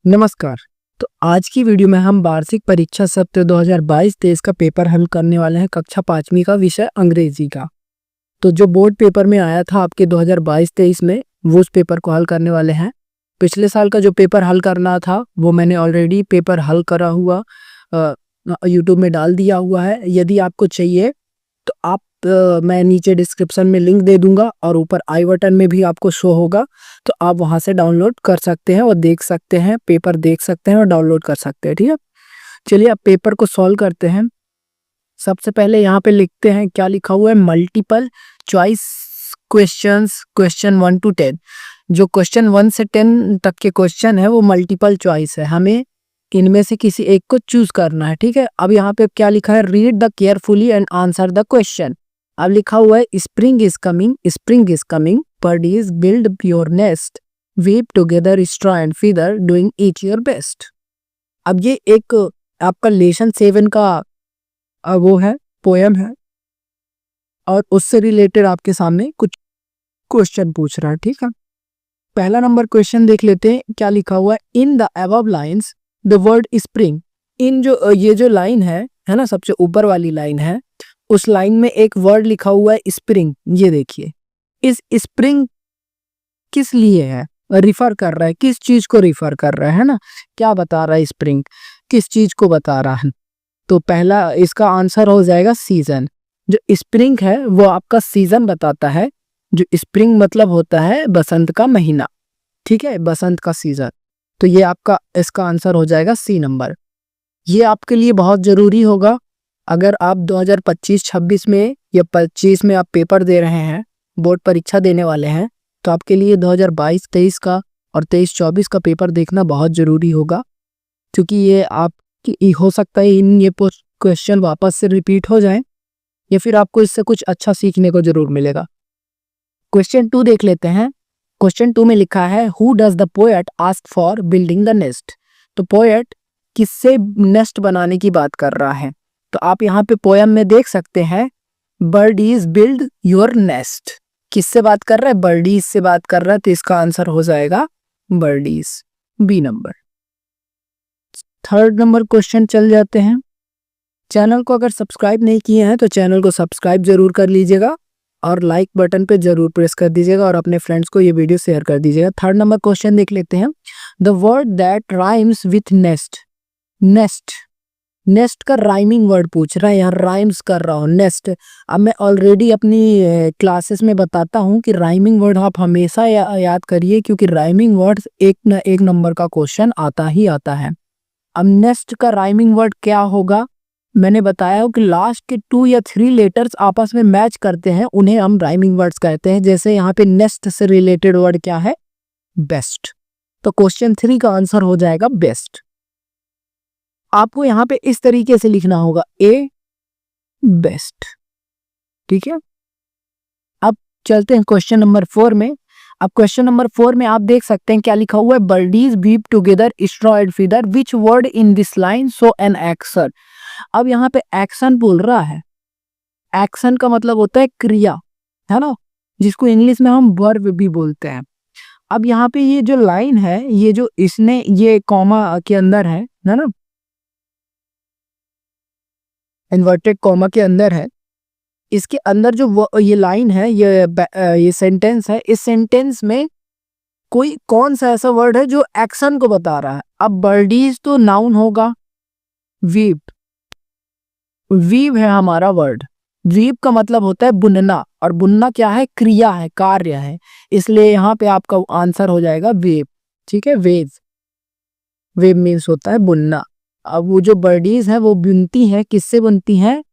नमस्कार। तो आज की वीडियो में हम वार्षिक परीक्षा सत्र 2022-23 का पेपर हल करने वाले हैं। कक्षा 5वीं का विषय अंग्रेजी का। तो जो बोर्ड पेपर में आया था आपके 2022-23 में, वो उस पेपर को हल करने वाले हैं। पिछले साल का जो पेपर हल करना था वो मैंने ऑलरेडी पेपर हल करा हुआ यूट्यूब में डाल दिया हुआ है। यदि आपको चाहिए तो आप मैं नीचे डिस्क्रिप्शन में लिंक दे दूंगा और ऊपर आई बटन में भी आपको शो होगा, तो आप वहां से डाउनलोड कर सकते हैं और देख सकते हैं, पेपर देख सकते हैं और डाउनलोड कर सकते हैं। ठीक है, चलिए अब पेपर को सॉल्व करते हैं। सबसे पहले यहाँ पे लिखते हैं, क्या लिखा हुआ है, multiple choice questions, question 1 to 10। जो क्वेश्चन 1 से 10 तक के क्वेश्चन है वो मल्टीपल चॉइस है, हमें इनमें से किसी एक को चूज करना है। ठीक है, अब यहाँ पे क्या लिखा है, read the carefully and answer the question. अब लिखा हुआ है spring is coming, birdies build your nest, weave together straw and feather, doing each your best। अब ये एक आपका लेसन 7 का वो है, पोयम है, और उससे रिलेटेड आपके सामने कुछ क्वेश्चन पूछ रहा है। ठीक है, पहला नंबर क्वेश्चन देख लेते हैं, क्या लिखा हुआ है, in the above lines the word spring. इन जो ये जो लाइन है ना, सबसे ऊपर वाली लाइन है, उस लाइन में एक वर्ड लिखा हुआ है स्प्रिंग। ये देखिए, इस स्प्रिंग किस लिए है, रिफर कर रहा है, किस चीज को रिफर कर रहा है ना, क्या बता रहा है, स्प्रिंग किस चीज को बता रहा है। तो पहला इसका आंसर हो जाएगा सीजन। जो स्प्रिंग है वो आपका सीजन बताता है। जो स्प्रिंग मतलब होता है बसंत का महीना। ठीक है, बसंत का सीजन। तो ये आपका इसका आंसर हो जाएगा सी नंबर। ये आपके लिए बहुत जरूरी होगा अगर आप 2025-26 में या 25 में आप पेपर दे रहे हैं, बोर्ड परीक्षा देने वाले हैं, तो आपके लिए 2022-23 का और 23-24 का पेपर देखना बहुत जरूरी होगा, क्योंकि ये आप हो सकता है ये क्वेश्चन वापस से रिपीट हो जाए, या फिर आपको इससे कुछ अच्छा सीखने को जरूर मिलेगा। क्वेश्चन 2 देख लेते हैं। क्वेश्चन 2 में लिखा है, who does the poet ask for building the nest. तो पोएट किससे नेस्ट बनाने की बात कर रहा है, तो आप यहाँ पे पोयम में देख सकते हैं, बर्डीज बिल्ड योर नेस्ट। किससे बात कर रहा है, बर्डीज से बात कर रहा है, तो इसका आंसर हो जाएगा birdies, B number. Third number question चल जाते हैं। चैनल को अगर सब्सक्राइब नहीं किए हैं तो चैनल को सब्सक्राइब जरूर कर लीजिएगा और लाइक बटन पे जरूर प्रेस कर दीजिएगा और अपने फ्रेंड्स को ये वीडियो शेयर कर दीजिएगा। थर्ड नंबर क्वेश्चन देख लेते हैं, the word that rhymes with nest. Nest का राइमिंग वर्ड पूछ रहा है, यहाँ राइम्स कर रहा हूँ, नेस्ट। अब मैं ऑलरेडी अपनी क्लासेस में बताता हूँ कि राइमिंग वर्ड आप हमेशा याद करिए, क्योंकि राइमिंग वर्ड एक न एक नंबर का क्वेश्चन आता ही आता है। अब नेस्ट का राइमिंग वर्ड क्या होगा, मैंने बताया हो कि लास्ट के 2 या 3 लेटर्स आपस में मैच करते हैं, उन्हें हम राइमिंग वर्ड्स कहते हैं। जैसे यहाँ पे नेस्ट से रिलेटेड वर्ड क्या है, बेस्ट। तो क्वेश्चन 3 का आंसर हो जाएगा बेस्ट। आपको यहाँ पे इस तरीके से लिखना होगा, ए बेस्ट। ठीक है, अब चलते हैं क्वेश्चन नंबर 4 में। अब क्वेश्चन नंबर 4 में आप देख सकते हैं क्या लिखा हुआ है, birdies weave together straw and feather, which word in this line shows an action. अब यहाँ पे एक्शन बोल रहा है। एक्शन का मतलब होता है क्रिया, है ना, जिसको इंग्लिश में हम वर्ब भी बोलते हैं। अब यहाँ पे ये जो लाइन है, ये जो इसने ये कॉमा के अंदर है ना, इन्वर्टेड कॉमा के अंदर है, इसके अंदर जो ये लाइन है, ये सेंटेंस है, इस सेंटेंस में कोई कौन सा ऐसा वर्ड है जो एक्शन को बता रहा है। अब बर्डीज तो नाउन होगा, वीव है हमारा वर्ड। वीव का मतलब होता है बुनना, और बुनना क्या है, क्रिया है, कार्य है, इसलिए यहाँ पे आपका आंसर हो जाएगा वेव। ठीक है, वेव मीन्स होता है बुनना। अब वो जो बर्डीज है वो बुनती है, किससे बुनती है,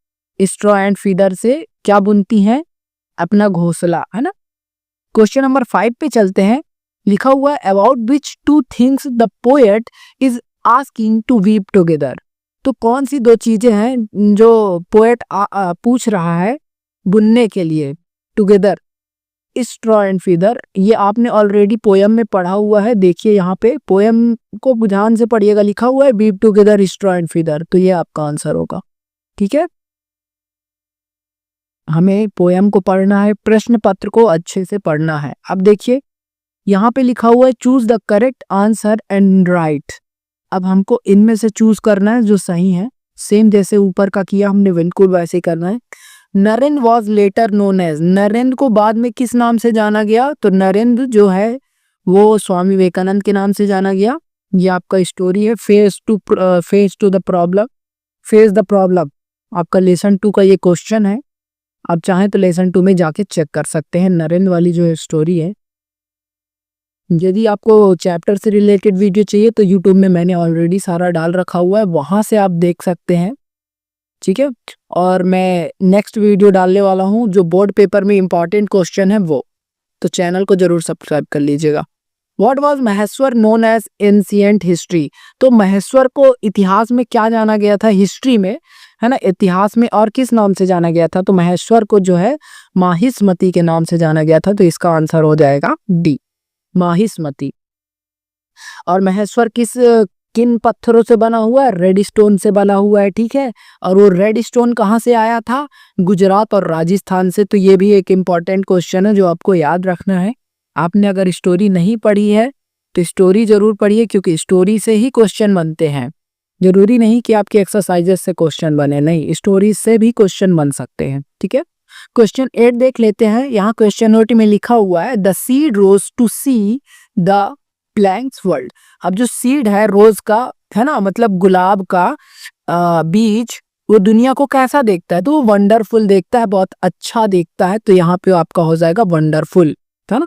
स्ट्रॉ एंड फीदर से। क्या बुनती है, अपना घोंसला, है ना। क्वेश्चन नंबर 5 पे चलते हैं। लिखा हुआ है, about which 2 things the poet is asking to weave together. तो कौन सी 2 चीजें हैं जो पोएट पूछ रहा है बुनने के लिए, टुगेदर, स्ट्रॉ एंड फीदर। ये आपने ऑलरेडी पोयम में पढ़ा हुआ है। देखिए यहाँ पे पोयम को ध्यान से पढ़िएगा, लिखा हुआ है weave together straw and feather, तो ये आपका आंसर होगा। ठीक है, हमें पोयम को पढ़ना है, प्रश्न पत्र को अच्छे से पढ़ना है। अब देखिए यहाँ पे लिखा हुआ है, choose the correct answer and right. अब हमको इनमें से चूज करना है जो सही है। सेम जैसे ऊपर का किया हमने बिल्कुल वैसे करना है। Narendra was later known as, Narendra को बाद में किस नाम से जाना गया? तो नरेंद्र जो है वो स्वामी विवेकानंद के नाम से जाना गया। ये आपका स्टोरी है, face to the problem, face the problem. आपका लेसन 2 का ये क्वेश्चन है। आप चाहें तो लेसन 2 में जाके चेक कर सकते हैं, नरेंद्र वाली जो स्टोरी है। यदि आपको चैप्टर से रिलेटेड वीडियो चाहिए तो यूट्यूब में मैंने ऑलरेडी सारा डाल रखा हुआ है, वहां से आप देख सकते हैं, ठीक है। और मैं नेक्स्ट वीडियो डालने वाला हूं जो बोर्ड पेपर में इंपॉर्टेंट क्वेश्चन है वो, तो चैनल को जरूर सब्सक्राइब कर लीजिएगा। What was Maheshwar known as ancient history? तो महेश्वर को इतिहास में क्या जाना गया था? हिस्ट्री में, है ना, इतिहास में और किस नाम से जाना गया था? तो महेश्वर को जो है माहिष्मति के नाम से जाना गया था। तो इसका आंसर हो जाएगा डी, माहिष्मति। और महेश्वर किन पत्थरों से बना हुआ है? रेड स्टोन से बना हुआ है, ठीक है। और वो रेड स्टोन कहाँ से आया था? गुजरात और राजस्थान से। तो ये भी एक इम्पॉर्टेंट क्वेश्चन है जो आपको याद रखना है। आपने अगर स्टोरी नहीं पढ़ी है तो स्टोरी जरूर पढ़िए, क्योंकि स्टोरी से ही क्वेश्चन बनते हैं। जरूरी नहीं कि आपके एक्सरसाइजेस से क्वेश्चन बने, नहीं, स्टोरी से भी क्वेश्चन बन सकते हैं, ठीक है। क्वेश्चन 8 देख लेते हैं। यहाँ क्वेश्चन नोट में लिखा हुआ है the seed rose to see the plants world. अब जो सीड है रोज का, है ना, मतलब गुलाब का बीज, वो दुनिया को कैसा देखता है? तो वो वंडरफुल देखता है, बहुत अच्छा देखता है। तो यहाँ पे आपका हो जाएगा वंडरफुल, है ना।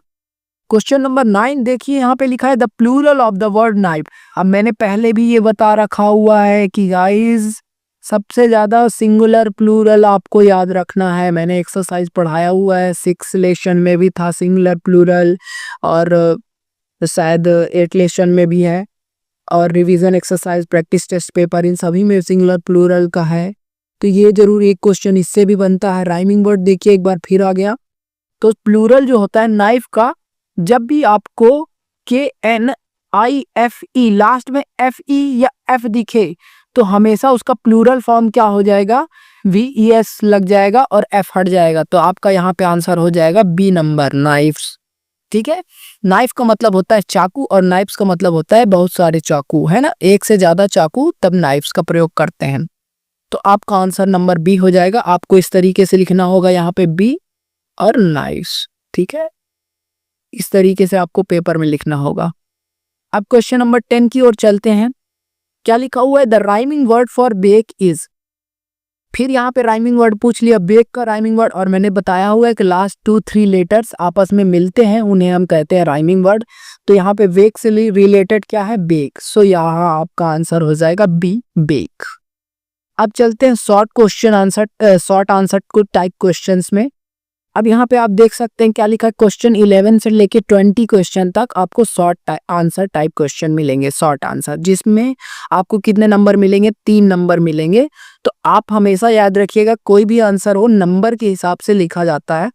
क्वेश्चन नंबर 9 देखिए, यहाँ पे लिखा है the plural of the word knife. अब मैंने पहले भी ये बता रखा हुआ है कि गाइस सबसे ज्यादा सिंगुलर प्लूरल आपको याद रखना है। मैंने एक्सरसाइज पढ़ाया हुआ है, 6 लेशन में भी था सिंगुलर प्लूरल, और शायद 8 लेशन में भी है, और revision exercise, practice test paper, इन सभी में सिंगुलर प्लूरल का है। तो ये जरूर एक क्वेश्चन इससे भी बनता है। राइमिंग वर्ड देखिए एक बार फिर आ गया। तो प्लूरल जो होता है नाइफ का, जब भी आपको KNIFE लास्ट में FE या F दिखे तो हमेशा उसका प्लूरल फॉर्म क्या हो जाएगा? VES लग जाएगा और F हट जाएगा। तो आपका यहाँ पे आंसर हो जाएगा बी नंबर, नाइफ्स, ठीक है। नाइफ का मतलब होता है चाकू, और नाइफ्स का मतलब होता है बहुत सारे चाकू, है ना, एक से ज्यादा चाकू, तब नाइफ्स का प्रयोग करते हैं। तो आपका आंसर नंबर बी हो जाएगा। आपको इस तरीके से लिखना होगा यहाँ पे बी और नाइफ्स, ठीक है। इस तरीके से आपको पेपर में लिखना होगा। अब क्वेश्चन नंबर 10 की ओर चलते हैं। क्या लिखा हुआ है? The rhyming word for bake is. फिर यहाँ पे राइमिंग वर्ड पूछ लिया, बेक का राइमिंग वर्ड, और मैंने बताया हुआ है कि लास्ट 2-3 लेटर्स आपस में मिलते हैं, उन्हें हम कहते हैं राइमिंग वर्ड। तो यहाँ पे बेक से रिलेटेड क्या है? बेक। सो यहाँ आपका आंसर हो जाएगा बी, बेक। अब चलते हैं short question answer, short answer को टाइप क्वेश्चंस में। अब यहाँ पे आप देख सकते हैं क्या लिखा है, क्वेश्चन 11 से लेके 20 क्वेश्चन तक आपको शॉर्ट आंसर टाइप क्वेश्चन मिलेंगे, शॉर्ट आंसर, जिसमें आपको कितने नंबर मिलेंगे? 3 नंबर मिलेंगे। तो आप हमेशा याद रखिएगा, कोई भी आंसर हो नंबर के हिसाब से लिखा जाता है।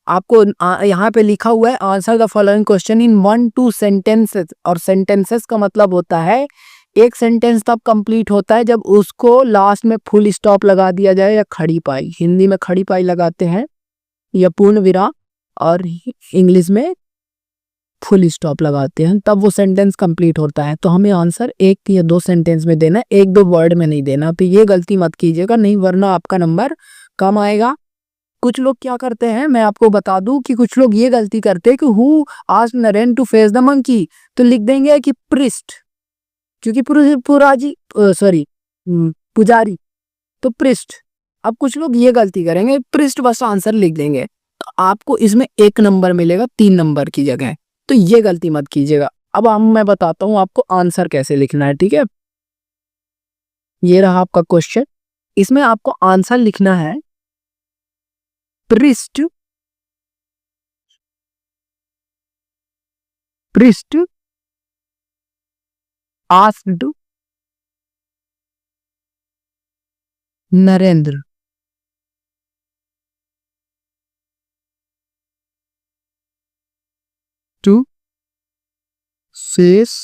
आपको यहाँ पे लिखा हुआ है answer the following question in 1-2 sentences, और सेंटेंसेस का मतलब होता है एक सेंटेंस तब कंप्लीट होता है जब उसको लास्ट में फुल स्टॉप लगा दिया जाए, या खड़ी पाई, हिंदी में खड़ी पाई लगाते हैं, या पूर्ण विराम, और इंग्लिश में फुल स्टॉप लगाते हैं, तब वो सेंटेंस कंप्लीट होता है। तो हमें आंसर 1 या 2 सेंटेंस में देना है, 1-2 वर्ड में नहीं देना। तो ये गलती मत कीजिएगा, नहीं वरना आपका नंबर कम आएगा। कुछ लोग क्या करते हैं, मैं आपको बता दूं कि कुछ लोग ये गलती करते हैं कि who asked Naren to face the monkey, तो लिख देंगे कि पृष्ठ, क्योंकि पुजारी, तो पृष्ठ। अब कुछ लोग ये गलती करेंगे, पृष्ठ बस आंसर लिख देंगे, तो आपको इसमें 1 नंबर मिलेगा 3 नंबर की जगह। तो ये गलती मत कीजिएगा। अब मैं बताता हूं आपको आंसर कैसे लिखना है, ठीक है। ये रहा आपका क्वेश्चन, इसमें आपको आंसर लिखना है पृष्ठ asked Narendra to face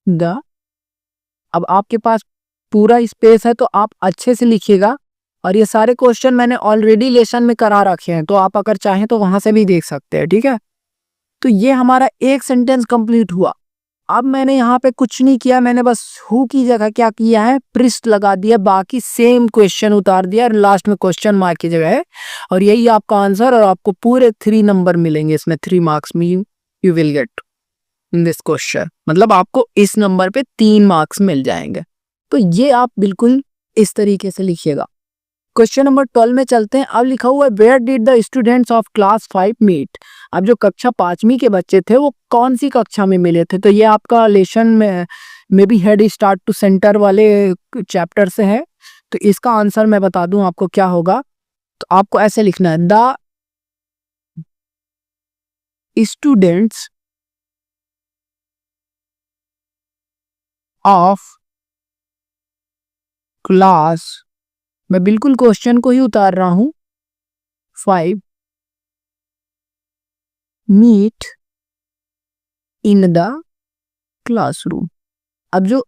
the. अब आपके पास पूरा स्पेस है तो आप अच्छे से लिखिएगा, और ये सारे क्वेश्चन मैंने ऑलरेडी लेसन में करा रखे हैं, तो आप अगर चाहें तो वहां से भी देख सकते हैं, ठीक है। तो ये हमारा एक सेंटेंस कंप्लीट हुआ। अब मैंने यहाँ पे कुछ नहीं किया, मैंने बस हु की जगह क्या किया है, पृष्ठ लगा दिया, बाकी सेम क्वेश्चन उतार दिया और लास्ट में क्वेश्चन मार्क की जगह है, और यही आपका आंसर, और आपको पूरे 3 नंबर मिलेंगे इसमें, 3 मार्क्स में you will get in this question, मतलब आपको इस नंबर पे 3 मार्क्स मिल जाएंगे। तो ये आप बिल्कुल इस तरीके से लिखिएगा। क्वेश्चन नंबर 12 में चलते हैं। अब लिखा हुआ है where did the students of class 5 meet. अब जो कक्षा 5वीं के बच्चे थे वो कौन सी कक्षा में मिले थे, तो ये आपका लेसन में भी हेड स्टार्ट टू सेंटर वाले चैप्टर से है। तो इसका आंसर मैं बता दूं आपको क्या होगा, तो आपको ऐसे लिखना है, द स्टूडेंट्स ऑफ क्लास, मैं बिल्कुल क्वेश्चन को ही उतार रहा हूं, 5 मीट इन द क्लासरूम। अब जो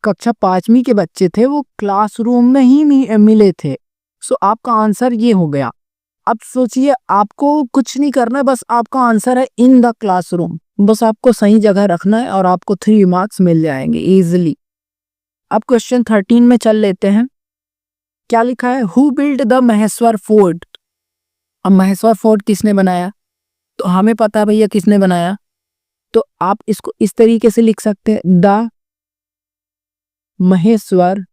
कक्षा 5वीं के बच्चे थे वो क्लासरूम में ही मिले थे। सो आपका आंसर ये हो गया। अब सोचिए, आपको कुछ नहीं करना है, बस आपका आंसर है इन द क्लासरूम, बस आपको सही जगह रखना है और आपको 3 मार्क्स मिल जाएंगे इजीली। अब क्वेश्चन 13 में चल लेते हैं। क्या लिखा है, who build the Maheshwar fort. अब महेश्वर फोर्ट किसने बनाया, तो हमें पता है भैया किसने बनाया, तो आप इसको इस तरीके से लिख सकते हैं, the Maheshwar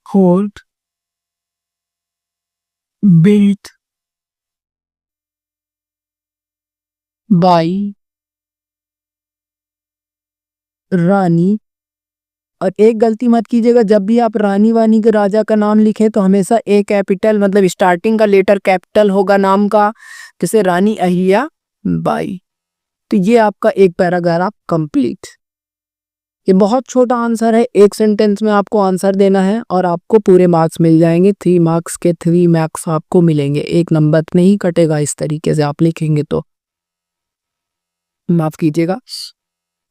fort built by Rani. और एक गलती मत कीजिएगा, जब भी आप रानी वानी के राजा का नाम लिखें तो हमेशा ए कैपिटल, मतलब स्टार्टिंग का लेटर कैपिटल होगा नाम का, जैसे रानी अहिल्या बाई। तो ये आपका एक पैराग्राफ कंप्लीट। ये बहुत छोटा आंसर है, एक सेंटेंस में आपको आंसर देना है और आपको पूरे मार्क्स मिल जाएंगे। 3 मार्क्स के 3 मार्क्स आपको मिलेंगे, एक नंबर नहीं कटेगा इस तरीके से आप लिखेंगे तो, माफ कीजिएगा।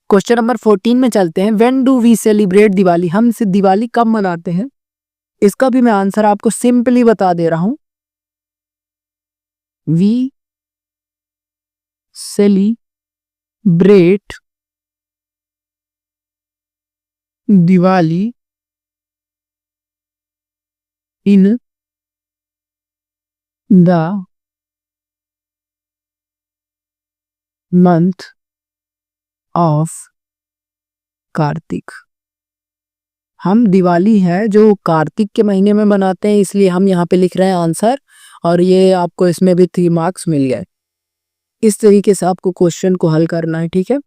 क्वेश्चन नंबर 14 में चलते हैं। When do we celebrate Diwali, हम से दिवाली कब मनाते हैं, इसका भी मैं आंसर आपको सिंपली बता दे रहा हूं, we celebrate Diwali in the month of Kartik. हम दिवाली है जो कार्तिक के महीने में मनाते हैं, इसलिए हम यहाँ पे लिख रहे हैं आंसर, और ये आपको इसमें भी 3 मार्क्स मिल गए। इस तरीके से आपको क्वेश्चन को हल करना है, ठीक है।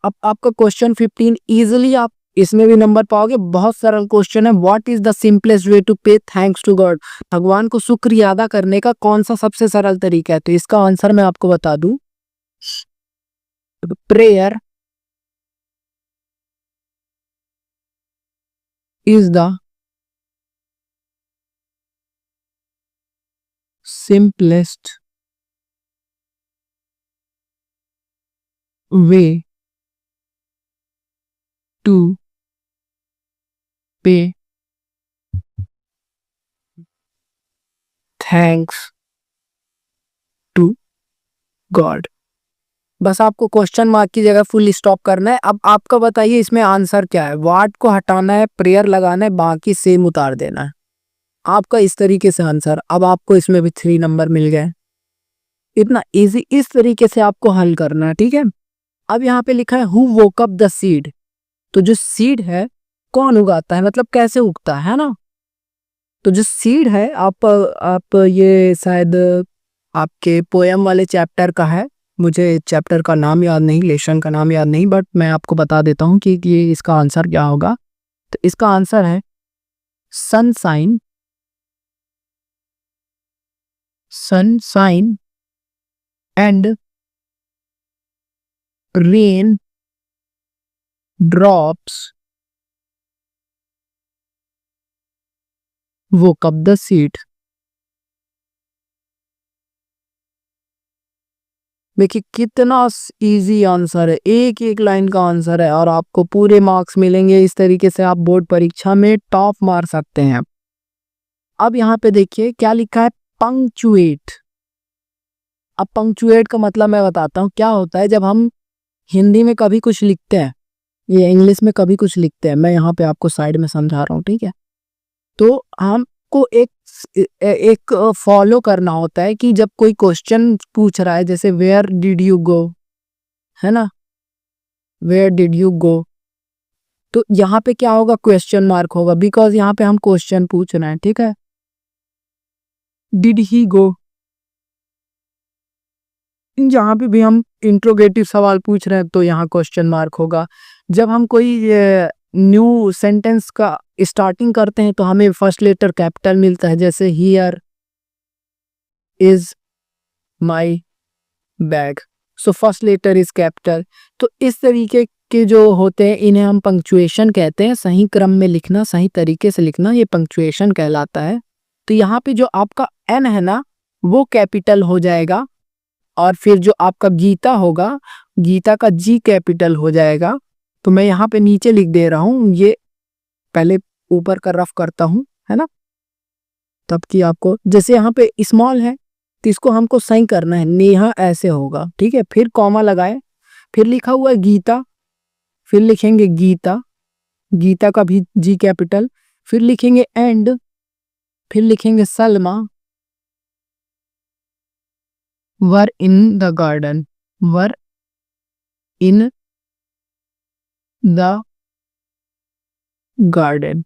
अब आपका क्वेश्चन 15 इजीली आप इसमें भी नंबर पाओगे, बहुत सरल क्वेश्चन है। What is the simplest way to pay thanks to God, भगवान को शुक्रिया अदा करने का कौन सा सबसे सरल तरीका है, तो इसका आंसर मैं आपको बता दूं, prayer is the simplest way to pay thanks to God। बस आपको क्वेश्चन मार्क की जगह फुल स्टॉप करना है। अब आपका बताइए इसमें आंसर क्या है, वाट को हटाना है, प्रेयर लगाना है, बाकी सेम उतार देना है। आपका इस तरीके से आंसर, अब आपको इसमें भी 3 नंबर मिल गए। इतना इजी, इस तरीके से आपको हल करना है, ठीक है। अब यहाँ पे लिखा है who woke up the seed, तो जो सीड है कौन उगाता है, मतलब कैसे उगता है ना। तो जो सीड है आप ये शायद आपके पोयम वाले चैप्टर का है, मुझे चैप्टर का नाम याद नहीं, लेसन का नाम याद नहीं, बट मैं आपको बता देता हूँ कि ये इसका आंसर क्या होगा। तो इसका आंसर है sunshine, sunshine and rain drops woke up the seed। देखिए कितना इजी आंसर है, एक एक लाइन का आंसर है और आपको पूरे मार्क्स मिलेंगे। इस तरीके से आप बोर्ड परीक्षा में टॉप मार सकते हैं। अब यहाँ पे देखिए क्या लिखा है, पंक्चुएट। अब पंक्चुएट का मतलब मैं बताता हूँ क्या होता है। जब हम हिंदी में कभी कुछ लिखते हैं या इंग्लिश में कभी कुछ लिखते हैं, मैं यहाँ पे आपको साइड में समझा रहा हूँ, ठीक है। तो हमको एक फॉलो करना होता है कि जब कोई क्वेश्चन पूछ रहा है, जैसे वेयर डिड यू गो, है ना, वेयर डिड यू गो, तो यहाँ पे क्या होगा, क्वेश्चन मार्क होगा, बिकॉज यहाँ पे हम क्वेश्चन पूछ रहे हैं, ठीक है। डिड ही गो, जहाँ पे भी हम इंट्रोगेटिव सवाल पूछ रहे हैं तो यहाँ क्वेश्चन मार्क होगा। जब हम कोई न्यू सेंटेंस का स्टार्टिंग करते हैं तो हमें फर्स्ट लेटर कैपिटल मिलता है, जैसे here is my bag, so first letter is capital. तो इस तरीके के जो होते हैं इन्हें हम पंक्चुएशन कहते हैं। सही क्रम में लिखना, सही तरीके से लिखना, ये पंक्चुएशन कहलाता है। तो यहाँ पे जो आपका एन है ना वो कैपिटल हो जाएगा, और फिर जो आपका गीता होगा, गीता का जी कैपिटल हो जाएगा। तो मैं यहाँ पे नीचे लिख दे रहा हूँ, ये पहले ऊपर का रफ करता हूँ, है ना, तब कि आपको, जैसे यहाँ पे स्मॉल है तो इसको हमको सही करना है, नेहा ऐसे होगा, ठीक है। फिर कॉमा लगाए, फिर लिखा हुआ है गीता, फिर लिखेंगे गीता, गीता का भी जी कैपिटल, फिर लिखेंगे एंड, फिर लिखेंगे Salma, were in the garden, were in the garden.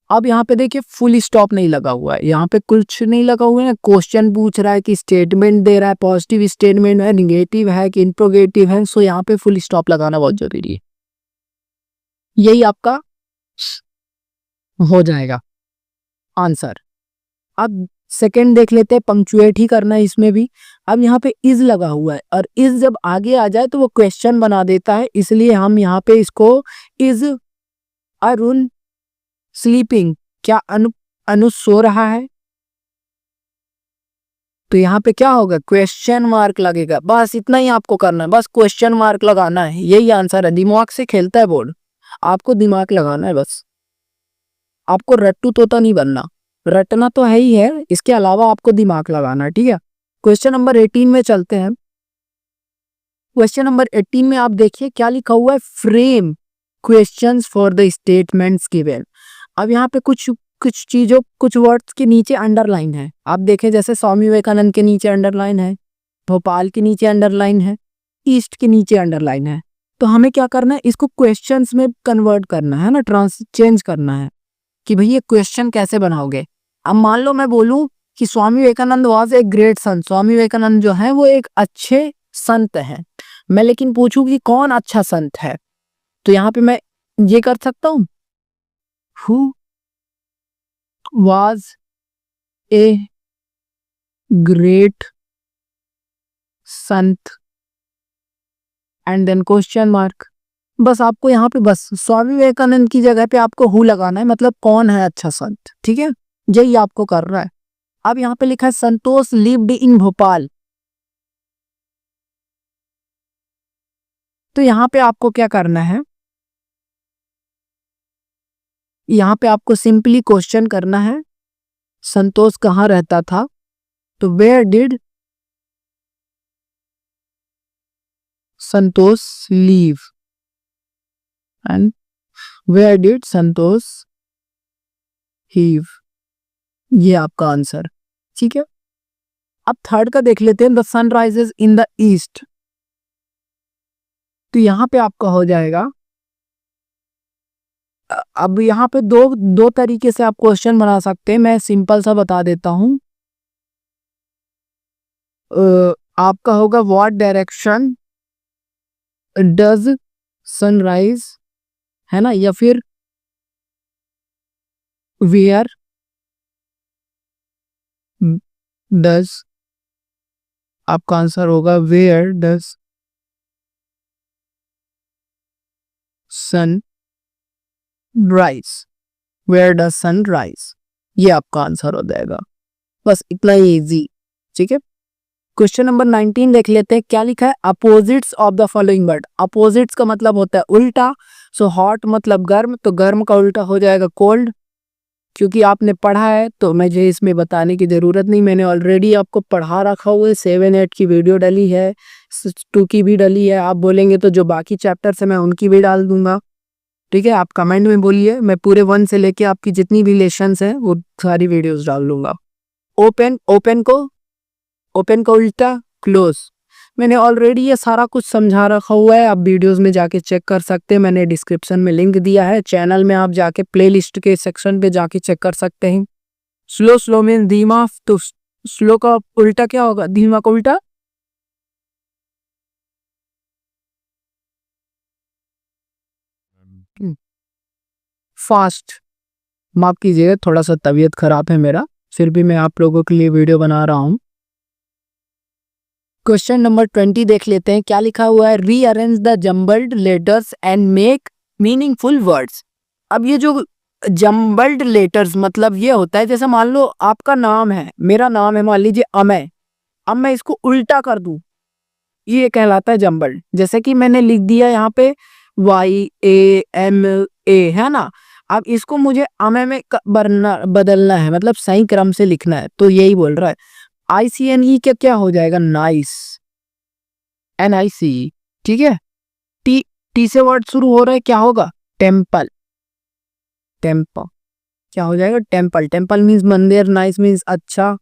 अब यहाँ पे देखिए फुल स्टॉप नहीं लगा हुआ है, यहाँ पे कुछ नहीं लगा हुआ है। क्वेश्चन पूछ रहा है कि स्टेटमेंट दे रहा है, पॉजिटिव स्टेटमेंट है, निगेटिव है कि इंट्रोगेटिव है, सो यहाँ पे फुल स्टॉप लगाना बहुत जरूरी है। यही आपका हो जाएगा आंसर। अब सेकंड देख लेते हैं, पंक्चुएट ही करना है इसमें भी। अब यहाँ पे इज लगा हुआ है, और इज जब आगे आ जाए तो वो क्वेश्चन बना देता है, इसलिए हम यहाँ पे इसको इज अरुण स्लीपिंग, क्या अनु सो रहा है, तो यहाँ पे क्या होगा, क्वेश्चन मार्क लगेगा। बस इतना ही आपको करना है, बस क्वेश्चन मार्क लगाना है, यही आंसर है। दिमाग से खेलता है बोर्ड, आपको दिमाग लगाना है बस, आपको रट्टू तोता नहीं बनना। रटना तो है ही है, इसके अलावा आपको दिमाग लगाना है, ठीक है। क्वेश्चन नंबर 18 में चलते हैं। क्वेश्चन नंबर 18 में आप देखिए क्या लिखा हुआ है, frame questions for the statements given. अब यहाँ पे कुछ चीजों, कुछ वर्ड्स के नीचे अंडरलाइन है, आप देखें, जैसे स्वामी विवेकानंद के नीचे अंडरलाइन है, भोपाल के नीचे अंडरलाइन है, ईस्ट के नीचे अंडरलाइन है। तो हमें क्या करना है, इसको क्वेश्चंस में कन्वर्ट करना है ना, चेंज करना है कि भाई ये क्वेश्चन कैसे बनाओगे। अब मान लो मैं बोलूं कि Swami Vivekananda was a great संत, स्वामी विवेकानंद जो है वो एक अच्छे संत हैं, मैं लेकिन पूछूं कि कौन अच्छा संत है, तो यहाँ पे मैं ये कर सकता हूं, who was a great Sant and then question mark. बस आपको यहाँ पे बस स्वामी विवेकानंद की जगह पे आपको हु लगाना है, मतलब कौन है अच्छा संत, ठीक है, यही आपको कर रहा है। अब यहाँ पे लिखा है संतोष लिव्ड इन भोपाल, तो यहाँ पे आपको क्या करना है, यहाँ पे आपको सिंपली क्वेश्चन करना है, संतोष कहाँ रहता था, तो where did Santosh live, and where did Santosh heave, ये आपका आंसर, ठीक है। अब थर्ड का देख लेते हैं, the sun rises in the east, तो यहाँ पे आपका हो जाएगा। अब यहाँ पे दो तरीके से आप क्वेश्चन बना सकते हैं, मैं सिंपल सा बता देता हूं। आपका होगा व्हाट डायरेक्शन डज सनराइज, है ना, या फिर वेयर डज, आपका आंसर होगा where does sun rise, where does sun rise, ये आपका आंसर हो जाएगा। बस इतना ही इजी, ठीक है। क्वेश्चन नंबर 19 देख लेते हैं, क्या लिखा है, opposites of the following word. Opposites का मतलब होता है उल्टा, सो हॉट मतलब गर्म, तो गर्म का उल्टा हो जाएगा कोल्ड, क्योंकि आपने पढ़ा है तो मुझे इसमें बताने की ज़रूरत नहीं, मैंने ऑलरेडी आपको पढ़ा रखा हुआ है। 7-8 की वीडियो डली है, 2 की भी डली है। आप बोलेंगे तो जो बाकी चैप्टर्स है मैं उनकी भी डाल दूंगा, ठीक है। आप कमेंट में बोलिए, मैं पूरे 1 से लेके आपकी जितनी भी लेसन्स हैं वो सारी वीडियोस डाल दूंगा। ओपन को उल्टा क्लोज, मैंने ऑलरेडी ये सारा कुछ समझा रखा हुआ है, आप वीडियोस में जाके चेक कर सकते हैं। मैंने डिस्क्रिप्शन में लिंक दिया है, चैनल में आप जाके प्लेलिस्ट के सेक्शन पे जाके चेक कर सकते हैं। स्लो मीन धीमा, तो स्लो का उल्टा क्या होगा? धीमा का उल्टा फास्ट। माफ कीजिएगा, थोड़ा सा तबीयत खराब है मेरा, फिर भी मैं आप लोगों के लिए वीडियो बना रहा हूँ। क्वेश्चन नंबर 20 देख लेते हैं, क्या लिखा हुआ है? Rearrange the jumbled letters and make meaningful words. अब ये जो जम्बल्ड लेटर्स मतलब ये होता है, जैसे मान लो आपका नाम है, मेरा नाम है मान लीजिए अमय, अब मैं इसको उल्टा कर दूं, ये कहलाता है जम्बल्ड। जैसे कि मैंने लिख दिया यहाँ पे YAMA, है ना। अब इसको मुझे अमय में बदलना है, मतलब सही क्रम से लिखना है, तो यही बोल रहा है। ICNE क्या हो जाएगा? नाइस, NICE, ठीक है। टी से वर्ड शुरू हो रहा है, क्या होगा? टेम्पल, क्या हो जाएगा? टेम्पल मीन्स मंदिर, नाइस मीन्स अच्छा।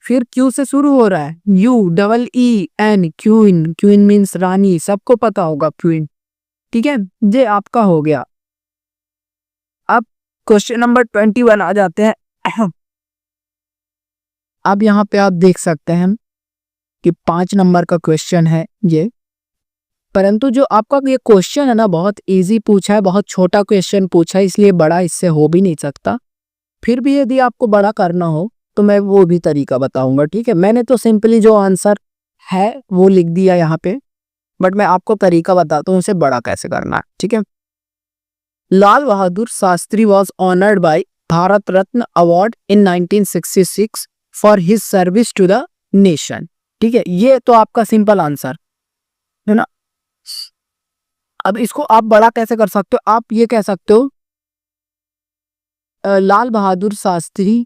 फिर क्यू से शुरू हो रहा है, UEEN, क्वीन मीन्स रानी, सबको पता होगा क्वीन, ठीक है। ये आपका हो गया। अब क्वेश्चन नंबर 21 आ जाते हैं। अब यहाँ पे आप देख सकते हैं कि 5 नंबर का क्वेश्चन है ये, परंतु जो आपका ये क्वेश्चन है ना बहुत इजी पूछा है, बहुत छोटा क्वेश्चन पूछा है, इसलिए बड़ा इससे हो भी नहीं सकता। फिर भी यदि आपको बड़ा करना हो तो मैं वो भी तरीका बताऊंगा, ठीक है। मैंने तो सिंपली जो आंसर है वो लिख दिया यहाँ पे, बट मैं आपको तरीका बताता हूँ उसे बड़ा कैसे करना है, ठीक है। Lal Bahadur Shastri was honoured by Bharat Ratna award in 1966 for his service to the nation, ठीक है। ये तो आपका सिंपल आंसर है ना। अब इसको आप बड़ा कैसे कर सकते हो? आप ये कह सकते हो लाल बहादुर शास्त्री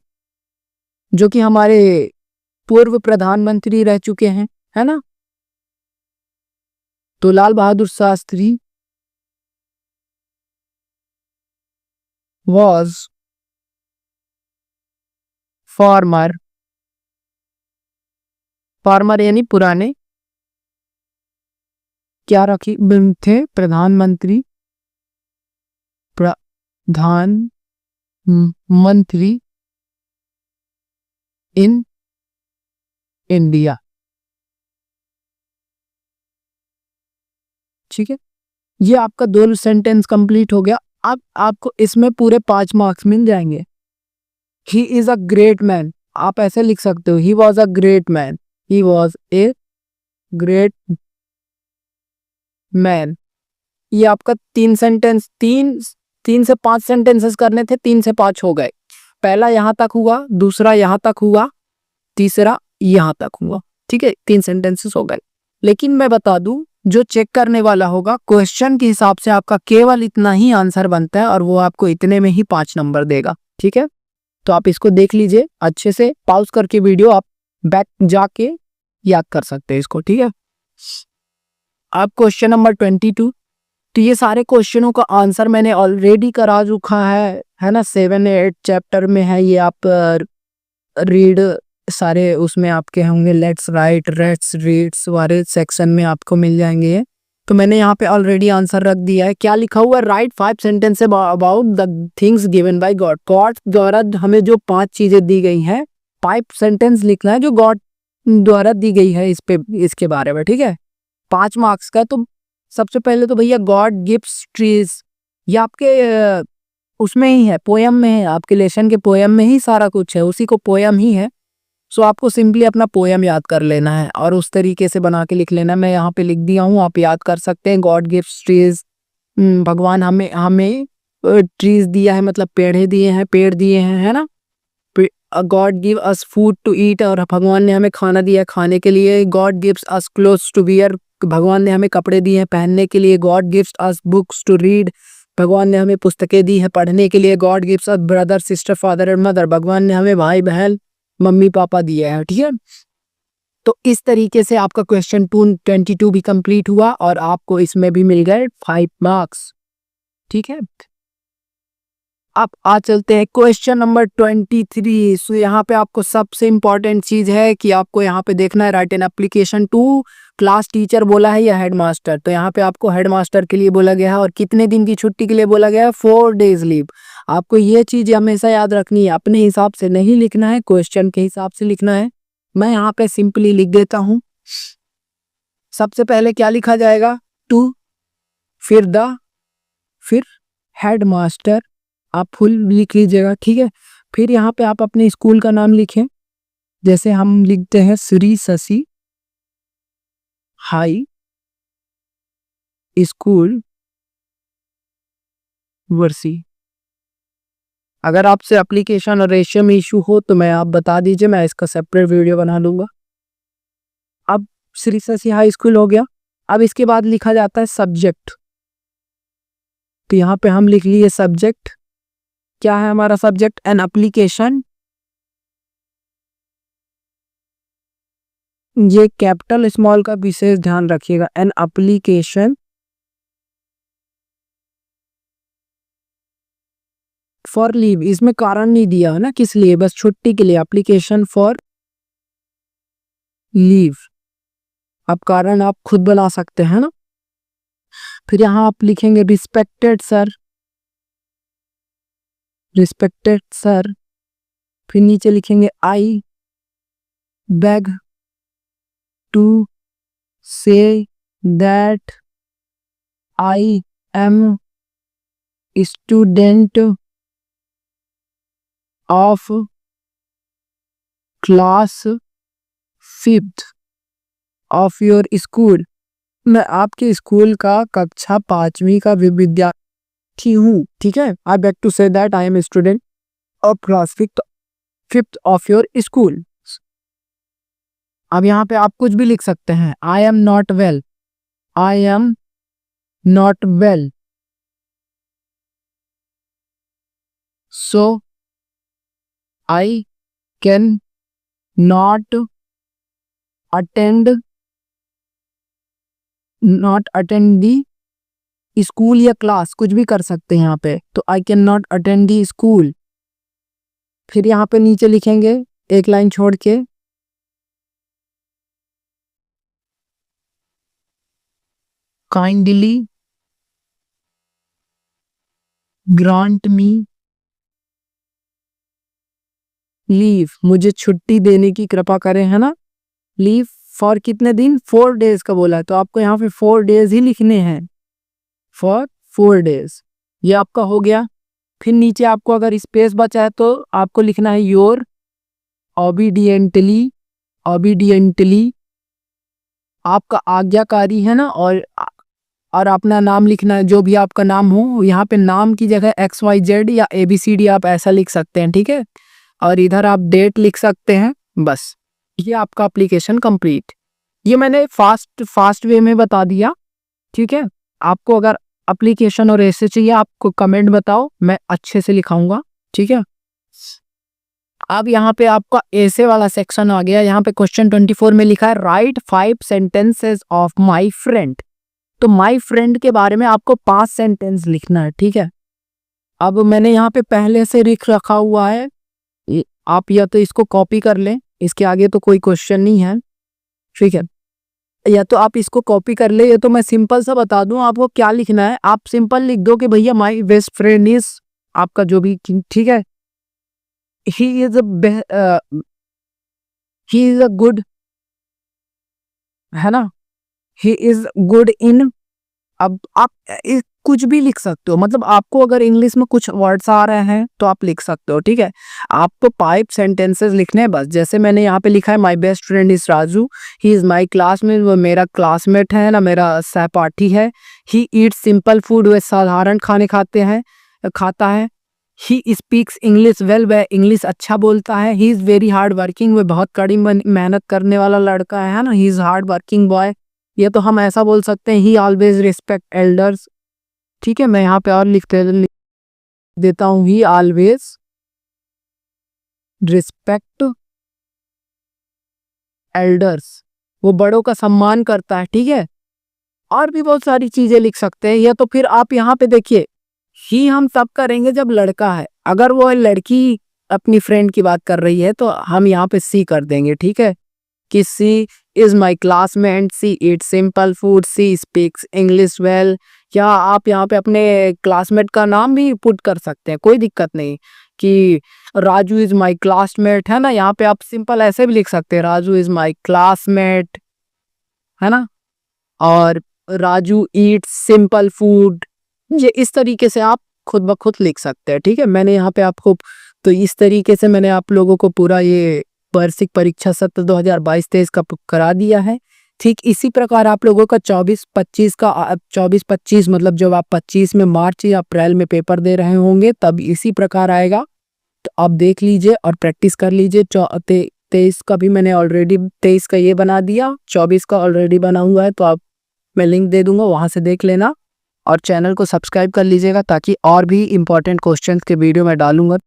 जो कि हमारे पूर्व प्रधानमंत्री रह चुके हैं, है ना। तो लाल बहादुर शास्त्री वॉज फार्मर यानी पुराने क्या रखी थे? प्रधानमंत्री इन इंडिया, ठीक है। ये आपका 2 सेंटेंस कंप्लीट हो गया। अब आपको इसमें पूरे 5 मार्क्स मिल जाएंगे। He is a great man, आप ऐसे लिख सकते हो, he was a great man, he was a great man. ये आपका 3 सेंटेंस, 3 से 5 सेंटेंसेस करने थे, 3 से 5 हो गए। पहला यहां तक हुआ, दूसरा यहां तक हुआ, तीसरा यहां तक हुआ, ठीक है। 3 सेंटेंसेस हो गए। लेकिन मैं बता दूं, जो चेक करने वाला होगा क्वेश्चन के हिसाब से आपका केवल इतना ही आंसर बनता है और वो आपको इतने में ही 5 नंबर देगा, ठीक है। तो आप इसको देख लीजिए अच्छे से, पॉज करके वीडियो आप बैक जाके याद कर सकते हैं इसको, ठीक है। अब क्वेश्चन नंबर 22, तो ये सारे क्वेश्चनों का आंसर मैंने ऑलरेडी करा रखा है ना। 7-8 चैप्टर में है ये, आप रीड सारे उसमें आपके होंगे, लेट्स राइट, लेट्स रीड्स वाले सेक्शन में आपको मिल जाएंगे। तो मैंने यहाँ पे ऑलरेडी आंसर रख दिया है। क्या लिखा हुआ है? Right 5 sentence about the things given by God. God द्वारा हमें जो 5 चीजें दी गई हैं, 5 सेंटेंस लिखना है जो गॉड द्वारा दी गई है इसके बारे में, ठीक है। 5 मार्क्स का। तो सबसे पहले तो भैया गॉड गिव्स ट्रीज, ये आपके उसमें ही है, पोयम में है, आपके लेसन के पोयम में ही सारा कुछ है, उसी को पोयम ही है। सो आपको सिंपली अपना पोयम याद कर लेना है और उस तरीके से बना के लिख लेना है। मैं यहाँ पे लिख दिया हूँ, आप याद कर सकते हैं। गॉड गिव्स ट्रीज, भगवान हमें ट्रीज दिया है, मतलब पेड़ दिए हैं, है ना। God give us food to eat, और भगवान ने हमें खाना दिया खाने के लिए। God gives us clothes to wear, भगवान ने हमें कपड़े दिए हैं पहनने के लिए। God gives us books to read, भगवान ने हमें पुस्तकें दी है पढ़ने के लिए। God gives us brother sister father and mother, भगवान ने हमें भाई बहन मम्मी पापा दिए हैं, ठीक है। तो इस तरीके से आपका क्वेश्चन 22 भी कंप्लीट हुआ और आपको इसमें भी मिल गए 5 मार्क्स, ठीक है। अब आ चलते हैं क्वेश्चन नंबर 23। सो यहाँ पे आपको सबसे इंपॉर्टेंट चीज है कि आपको यहाँ पे देखना है write an application to class teacher बोला है या हेडमास्टर। तो यहाँ पे आपको हेडमास्टर के लिए बोला गया है और कितने दिन की छुट्टी के लिए बोला गया है, 4 डेज लीव। आपको ये चीज हमेशा याद रखनी है, अपने हिसाब से नहीं लिखना है, क्वेश्चन के हिसाब से लिखना है। मैं यहाँ पे सिंपली लिख देता हूं। सबसे पहले क्या लिखा जाएगा, टू, फिर द, फिर हेडमास्टर, आप फुल लिख लीजिएगा, ठीक है। फिर यहाँ पे आप अपने स्कूल का नाम लिखें, जैसे हम लिखते हैं श्री शशि हाई स्कूल वर्सी। अगर आपसे एप्लीकेशन और रेशियम इशू हो तो मैं आप बता दीजिए, मैं इसका सेपरेट वीडियो बना लूंगा। अब श्री शशि हाई स्कूल हो गया। अब इसके बाद लिखा जाता है सब्जेक्ट। तो यहाँ पे हम लिख लिए सब्जेक्ट। क्या है हमारा सब्जेक्ट, एन एप्लीकेशन। ये कैपिटल स्मॉल का विशेष ध्यान रखिएगा, एन एप्लीकेशन फॉर लीव। इसमें कारण नहीं दिया है ना किस लिए, बस छुट्टी के लिए, एप्लीकेशन फॉर लीव। अब कारण आप खुद बना सकते हैं ना। फिर यहाँ आप लिखेंगे रिस्पेक्टेड सर, रिस्पेक्टेड सर। फिर नीचे लिखेंगे I beg to say that I am student of class 5th of your school. मैं आपके स्कूल का कक्षा 5वीं का विद्यार्थी हूँ, ठीक है। I beg to say that I am student of class 5th of your school. अब यहाँ पे आप कुछ भी लिख सकते हैं, I am not well, I am not well, so I can not attend the school या क्लास, कुछ भी कर सकते हैं यहाँ पे। तो I can not attend the school. फिर यहाँ पे नीचे लिखेंगे एक लाइन छोड़ के, काइंडली ग्रांट मी लीव, मुझे छुट्टी देने की कृपा करें, है ना। लीव फॉर कितने दिन, 4 डेज का बोला है, तो आपको यहाँ पे 4 डेज ही लिखने हैं, फॉर 4 डेज। ये आपका हो गया। फिर नीचे आपको अगर स्पेस बचा है तो आपको लिखना है योर ओबीडियंटली, ओबीडियंटली आपका आज्ञाकारी, है ना। और अपना नाम लिखना है, जो भी आपका नाम हो। यहाँ पे नाम की जगह XYZ या ABCD आप ऐसा लिख सकते हैं, ठीक है। और इधर आप डेट लिख सकते हैं, बस। ये आपका एप्लीकेशन कंप्लीट। ये मैंने फास्ट वे में बता दिया, ठीक है। आपको अगर एप्लीकेशन और ऐसे चाहिए आपको कमेंट बताओ, मैं अच्छे से लिखाऊंगा, ठीक है। अब यहाँ पे आपका ऐसे वाला सेक्शन आ गया। यहाँ पे क्वेश्चन 24 में लिखा है right 5 sentences of my friend. तो माई फ्रेंड के बारे में आपको 5 सेंटेंस लिखना है, ठीक है। अब मैंने यहाँ पे पहले से लिख रखा हुआ है, आप या तो इसको कॉपी कर लें, इसके आगे तो कोई क्वेश्चन नहीं है, ठीक है। या तो आप इसको कॉपी कर ले, या तो मैं सिंपल सा बता दूं आपको क्या लिखना है। आप सिंपल लिख दो कि भैया माई बेस्ट फ्रेंड इज, आपका जो भी, ठीक है, ही इज अ गुड, है ना, ही इज गुड इन। अब आप कुछ भी लिख सकते हो, मतलब आपको अगर इंग्लिश में कुछ वर्ड्स आ रहे हैं तो आप लिख सकते हो, ठीक है। आपको 5 सेंटेंसेस लिखने हैं बस। जैसे मैंने यहाँ पे लिखा है my best friend is Raju, he is my classmate, वो मेरा क्लासमेट है ना, मेरा सहपाठी है। ही ईट सिंपल फूड, वह साधारण खाने खाता है। ही स्पीक्स इंग्लिश वेल, वह इंग्लिश अच्छा बोलता है। He is very hard working, वह बहुत कड़ी मेहनत करने वाला लड़का है ना, he is hard working boy. ये तो हम ऐसा बोल सकते हैं, ही ऑलवेज रिस्पेक्ट एल्डर्स, ठीक है, मैं यहाँ पे और लिख देता हूँ, ही ऑलवेज रिस्पेक्ट एल्डर्स, वो बड़ों का सम्मान करता है। ठीक है, और भी बहुत सारी चीजें लिख सकते हैं। या तो फिर आप यहाँ पे देखिए, ही हम तब करेंगे जब लड़का है, अगर वो लड़की अपनी फ्रेंड की बात कर रही है तो हम यहाँ पे सी कर देंगे। ठीक है, कि she is my classmate, she eat simple food, she speaks English well. या आप यहाँ पे अपने क्लासमेट का नाम भी पुट कर सकते हैं, कोई दिक्कत नहीं, कि राजू इज माई क्लासमेट, है ना। यहाँ पे आप सिंपल ऐसे भी लिख सकते हैं, राजू इज माई क्लासमेट, है ना। और राजू ईट सिंपल फूड, ये इस तरीके से आप खुद ब खुद लिख सकते हैं। ठीक है, मैंने यहाँ पे आपको, तो इस तरीके से मैंने आप लोगों को पूरा ये वार्षिक परीक्षा सत्र 2022-23 का करा दिया है। ठीक इसी प्रकार आप लोगों का 24-25 का 24-25 मतलब जब आप 25 में मार्च या अप्रैल में पेपर दे रहे होंगे तब इसी प्रकार आएगा। तो आप देख लीजिए और प्रैक्टिस कर लीजिए। 23 का भी मैंने ऑलरेडी 23 का ये बना दिया, 24 का ऑलरेडी बना हुआ है, तो आप मैं लिंक दे दूंगा, वहां से देख लेना। और चैनल को सब्सक्राइब कर लीजिएगा ताकि और भी इम्पोर्टेंट क्वेश्चंस के वीडियो मैं डालूंगा